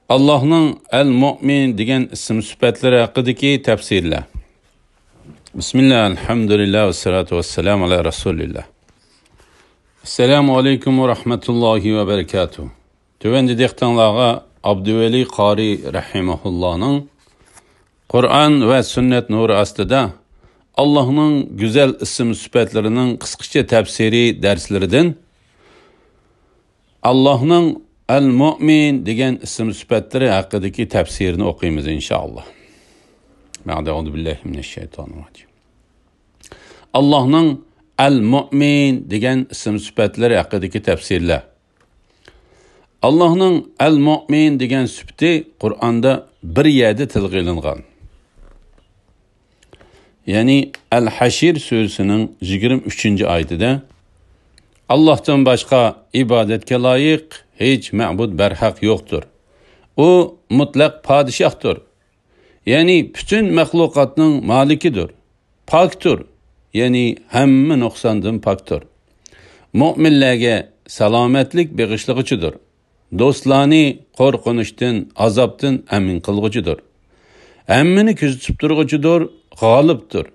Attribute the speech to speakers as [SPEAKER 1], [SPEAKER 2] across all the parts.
[SPEAKER 1] Allah'ın El-Mu'min degan ism sifatlari haqidagi tafsirlar. Bismillah, elhamdülillah ve salatu vesselam ala Resulillah. Assalamu alaikum ve rahmetullahi ve berekatuhu. Tövende dehtanlarga Abdüveli Qari rahimahullah'ın Kur'an ve sünnet nuru aslida Allah'ın güzel isim sifatlarının kısaca tefsiri derslerinden Allah'ın El-Mu'min degan ism sifatlari haqidagi tafsirini o'qiymiz inshaalloh. Ma'auzu billahi minashshaytonirrojim. Allah'ın El-Mu'min degan ism sifatlari haqidagi tafsirlar. Allah'ın El-Mu'min degan sifati Qur'onda bir yerda tilga ilingan. Yani El-Haşr surəsinin 23-oyatida Allah'tan başka ibadetke layık hiç ma'bud berhak yoktur. O mutlak padişahtır. Yani bütün mahlukatın malikidir. Paktır. Yani hemme noksandan paktır. Mu'minlerge selametlik bağışlıqıcıdır. Dostlarını korkunuştan, azaptan emin kılgıcıdır. Emmini küzütüp durgucudur, galiptir.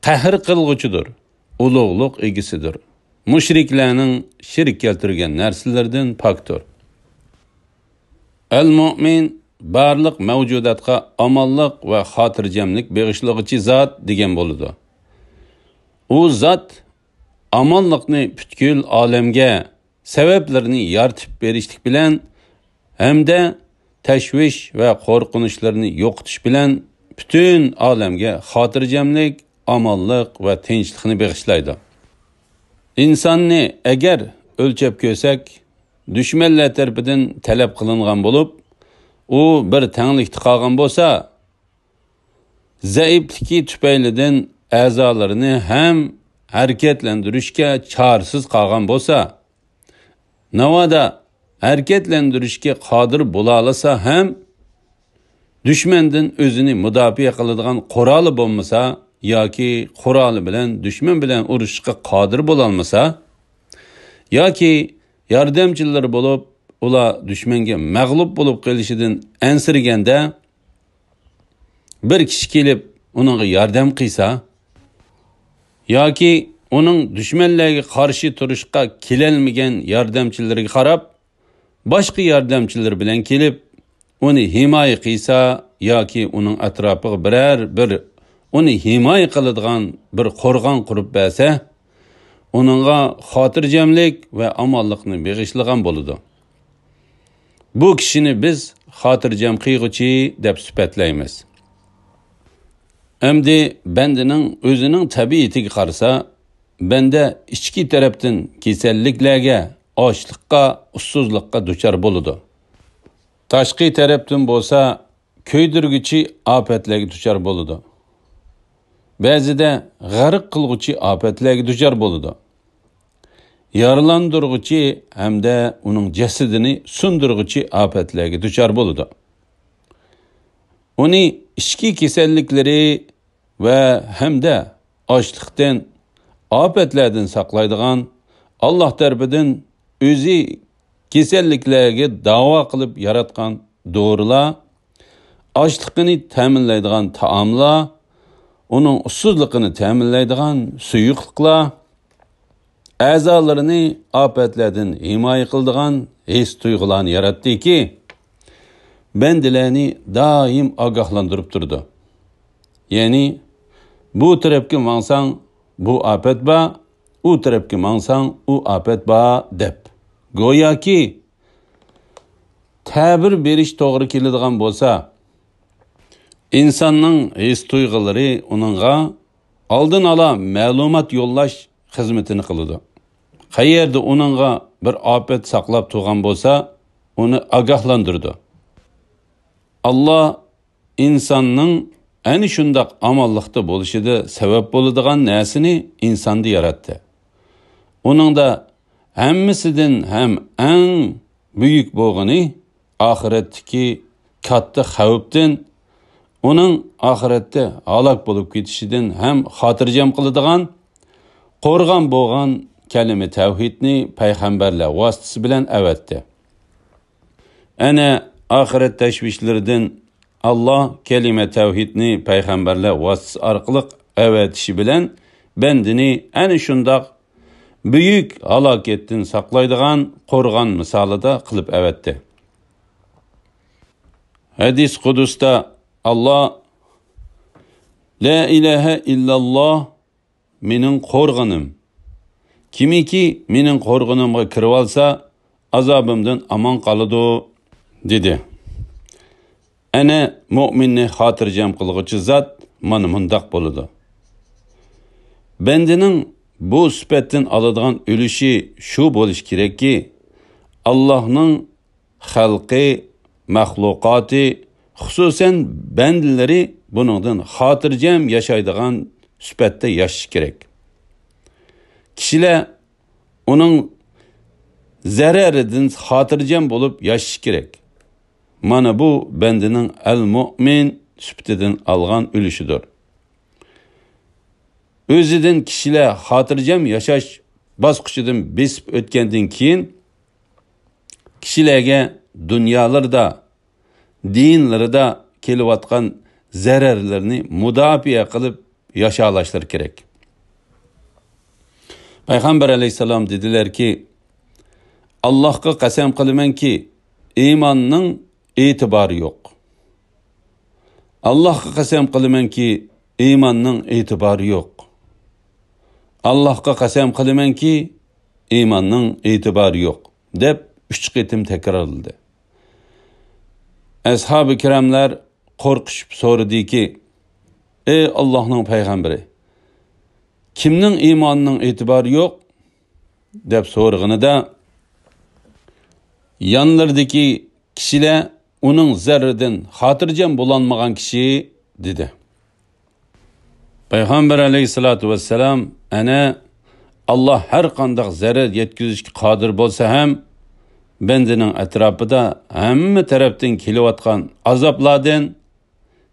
[SPEAKER 1] Qahr kılgıcıdır. Uluğluk egisidir. Müşriklerinin şirk keltirgen narsalardan paktır. El-Mu'min barliq mavjudatga amallik ve xotirjamlik beg'ishlig'ichi zot degan bo'ladi. U zot amallikni butkul olamga sabablarini yaratib berishlik bilan hamda tashvish va qo'rqinchlarni yo'qotish bilan butun olamga xotirjamlik, amallik va tinchlikni beg'ishlaydi. İnsanni eğer ölçep görsek, düşmanlar tarafından talep kılıngan bulup, o bir tenglikte kalgan bolsa, zayıfliki tüpeyliden azalarını hem hareketlendirişke çaresiz kalgan bolsa, navada hareketlendirişke kadir bulalasa hem düşmandan özünü müdafiye kılıdığan qoralı bulmasa, yoki quroli bilan dushman bilan urushga qodir bo'lolmasa yoki yordamchilar bo'lib ular dushmanga mag'lub bo'lib qolishidan ansirganda bir kishi kelib uningga yordam qilsa yoki uning dushmanlarga qarshi turishga kelolmagan yordamchilariga qarab boshqa yordamchilar bilan kelib uni himoya qilsa yoki uning atrofiga bir uni himoya qiladigan bir qo'rg'on qurib bersa, uningga xotirjamlik va amonlikni beg'ishlagan bo'ladi. Bu kishini biz xotirjam qilg'uchi deb sifatlaymiz. Endi bandaning o'zining tabiatiga qarasa, banda ichki tarafdan kasalliklarga, ochliqqa, ussizlikqa duchor bo'ladi. Tashqi tarafdan bo'lsa, ko'ydirguchi ofatlarga duchor bo'ladi. Ba'zida g'arq qilg'uchi ofatlarga duchor bo'ladi. Yaralandırg'uchi hamda uning jasadini sundirg'uchi ofatlarga duchor bo'ladi. Uni ichki kasalliklari va hamda ochliqdan, ofatlardan saqlaydigan Alloh tarafidan o'zi kasalliklarga davo qilib yaratgan dorilar, ochliqni ta'minlaydigan taomlar, onun ussuzluğunu təminləydiğən suyuqlıqlar, əzalarını afətlərdən himayə qıldığan his duyğularını yaratdı ki, bendilərini daim agahlandırıb durdu. Yani, bu tərəfki mansan, bu afət ba, o tərəfki mansan, o afət ba, deb. Goya ki, təbir beriş doğru keladigan bolsa, İnsanın his duyguları onunla aldın ala məlumat yollaş xizmetini qılıdı. Qayerdə onunla bir afet saqlab tuğan bolsa, onu agahlandırdı. Allah insanın əni şundaq amallıqda bolışıda səbəb boladigan nəsini insanda yarattı. Onun da həmmisidən həm ən büyük boğunu ahiretdeki katta xavfdən onun ahirette halak bulup gitişinden hem hatırcam kılıdığan, qorgan boğan kelime tevhidni peygamberler vasıtası bilen evetti. Ana ahiret teşvişlerinden Allah kelime tevhidni peygamberler vasıtası arqılıq əvətişi bilen bendini ana şundaq büyük halakettin saklaydıgan qorğan misalı da qılıp əvətdi. Hadis Kudüs'ta Allah La ilahe illallah menin qorğanım. Kimi ki menin qorğanımga kirib alsa azabımdan aman qalıdı dedi. Ana mu'minni xotirjam qilg'uchi zot mana mundaq bo'ladi. Bendining bu sifatdan oladigan ulushi shu bo'lish kerakki, Allohning xalqi, maxluqoti, xususan bandalari buningdan xotirjam yashaydigan sifatda yashash kerak. Kishilar uning zararidan xotirjam bo'lib yashash kerak. Mana bu bendining al-mu'min sübtidan algan ülüşüdür. Özüden kişiler xotirjam yashash bosqichidan besib o'tgandan keyin kishilarga dunyolarda, dinlarida kelayotgan zararlarni mudofaa qilib yashalashlar kerak. Payg'ambar alayhisalom dedilar-ki, Allohga qasam qilamanki, iymonning e'tibori yo'q. Allohga qasam qilamanki, iymonning e'tibori yo'q. Allohga qasam qilamanki, iymonning e'tibori yo'q deb 3 qitim takrorladi. Ashab-ı kiramlar qo'rqishib so'radiki, ey Allohning payg'ambari, kimning iymonining e'tibori yo'q deb so'rag'inida yanlardagi kishilar uning zarridan xotirjam bo'lanmagan kishi dedi. Payg'ambar alayhisolatu vassalam ana Allah har qanday zarar yetkazishga qodir bo'lsa ham bendining atrofida hamma tarafdan kelayotgan azoblardan,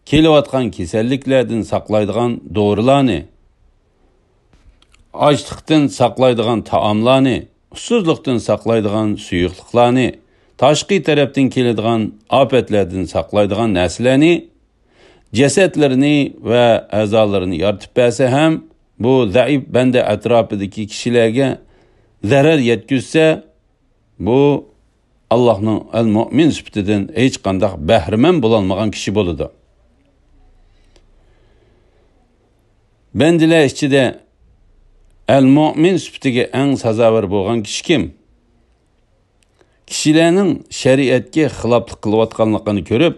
[SPEAKER 1] kelayotgan kasalliklardan saqlaydigan dorilarni, ochliqdan saqlaydigan taomlarni, usuzlikdan saqlaydigan suyuqliqlarni, tashqi tarafdan keladigan ofatlardan saqlaydigan narsalarni, jasadlarini va a'zolarini yoritib bersa ham bu zaif banda atrofidagi kishilarga zarar yetkazsa, bu Allohning al-mu'min sifatidan hech qanday bahramand bo'lolmagan kishi bo'ladi. Bandalar ichida al-mu'min sifatiga eng sazovor bo'lgan kishi kim? Kishilarning shariatga xiloflik qilayotganligini ko'rib,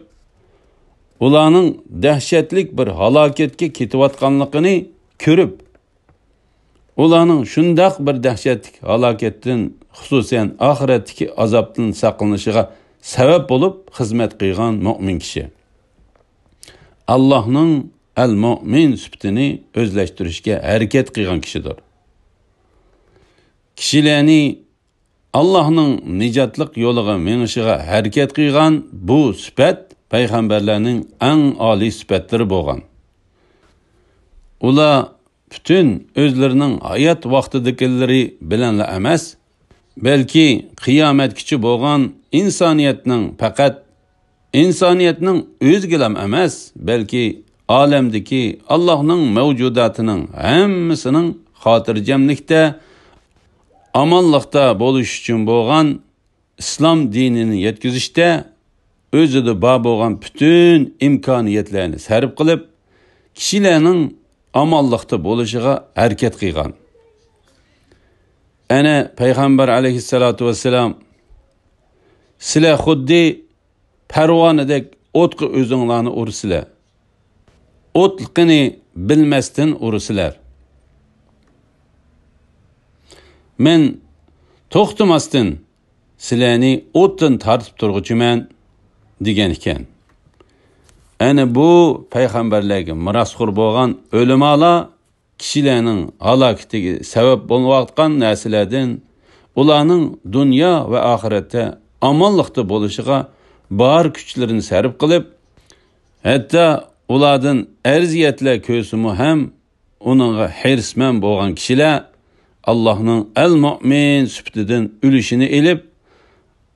[SPEAKER 1] ularning dahshatli bir halokatga ketayotganligini ko'rib, ularning shundoq bir dahshatli halokatdan, xususan oxiratdagi azobdan saqlanishiga sabab bo'lib xizmat qilgan mu'min kishi. Allohning al-mu'min sifatini o'zlashtirishga harakat qilgan kishidir. Kishilarni Allohning nijotlik yo'liga menishiga harakat qilgan bu sifat payg'ambarlarning eng oliy sifatlari bo'lgan. Ular bütün özlerining hayot vaqtidagilari bilan emas, balki qiyomatgacha bo'lgan insoniyatning faqat insoniyatning o'ziga emas, balki olamdagi Allohning mavjudotining hammasining xotirjamlikda, amonlikda bo'lish uchun bo'lgan islom dinini yetkazishda o'zida bor bo'lgan bütün imkoniyatlarni sarf qilib, kishilarning amonlikda bo'lishiga harakat qilgan. Ana payg'ambar alayhissalatu vassalam sizlar xuddi parvonadek o'tqa o'zinglarni ursizlar. O'tliqini bilmasdan ursizlar. Men to'xtamasdan sizlarni o'tdan tartib turg'uchiman degan ekan. Ana bu payg'ambarlarga mirosxo'r bo'lgan o'limalar kishilarning halokatiga sabab bo'layotgan narsalardan, ularning dunyo va oxiratda omonlikda bo'lishiga bor kuchlarini sarf qilib, hatto ulardan arziyatlar ko'rsimu ham uningga hirsman bo'lgan kishilar Allohning al-mu'min sifatidan ulushini elib,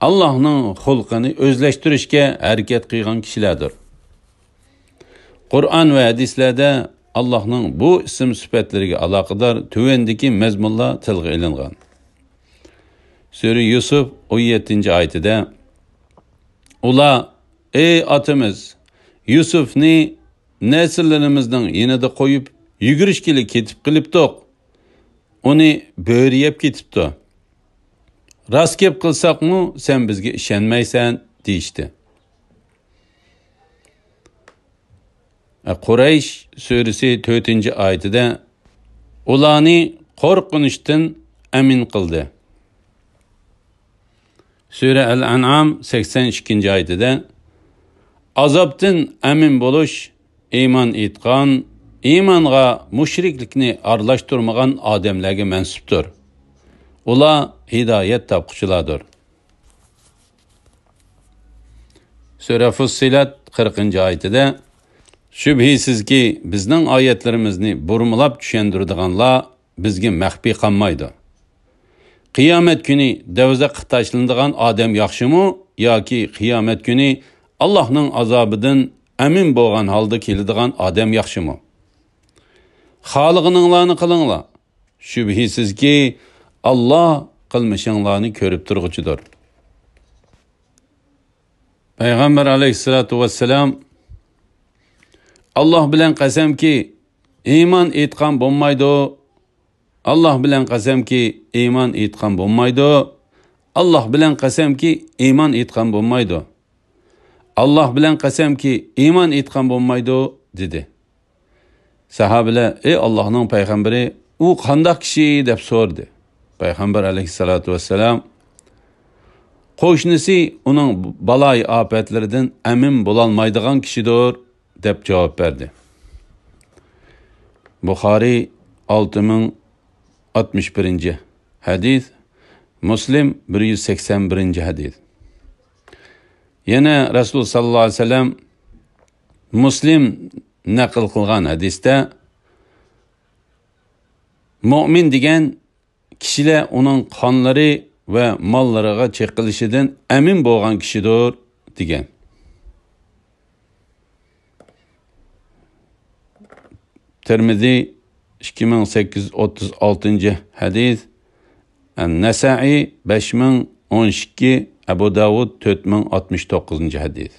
[SPEAKER 1] Allah'ның xulqini özleştirishga harakat qilgan kishilardir. Qur'on va hadislarda Allah'ның bu ism sifatlariga aloqador tuvandagi mazmunlar tilga ilingan. Sura Yusuf 17-oyatida ular ey atamiz Yusufni nesillərimizdən yanında qoyub yugurishkili ketib qilibdiq. Uni bo'ri yeb ketibdi. Rast gap qilsaqmi sen bizga ishonmaysan deyishdi. Quraysh surasi 4-oyatida ularni qo'rqinishdan amin qildi. Sura Al-An'am 82-oyatida azobdan amin bo'lish iymon etgan, iymonga mushriklikni aralashtirmagan odamlarga mansubdir. Ular hidoyat topquchilardir. Sura Fussilat 40-oyatida shubhisizki bizning oyatlarimizni burmilab tushundiradiganlar bizga maxfiy qolmaydi. Qiyomat kuni davzaq tashlanadigan odam yaxshimi yoki qiyomat kuni Allah'ның azobidan amin bo'lgan holda keladigan odam yaxshimi? Xoliqininglarni qilinglar. Shubhisizki Allah qilmishinglarni ko'rib turg'uchidir. Payg'ambar alayhissalatu vassalam Allah bilan qasamki iymon etgan bo'lmaydi. Allah bilan qasamki iymon etgan bo'lmaydi. Allah bilan qasamki iymon etgan bo'lmaydi. Allah bilan qasamki iymon etgan bo'lmaydi dedi. Sahabeler ey Allah'ның payg'ambari u qanday kishi deb so'rdi. Payg'ambar alayhissalatu vassalam qo'shnisi uning balay ofatlaridan amin bo'lolmaydigan kishidir deb javob berdi. Buxoriy 6061-hadis, Muslim 181-hadis. Yana Rasul sallallohu alayhi vasallam Muslim naql qilgan hadisda mu'min degan kishilar uning qonlari va mollariga cheqilishidan amin bo'lgan kishidir degan. Tirmizi 2836-hadis, An-Nasa'i 5012, Abu Davud 4069-hadis.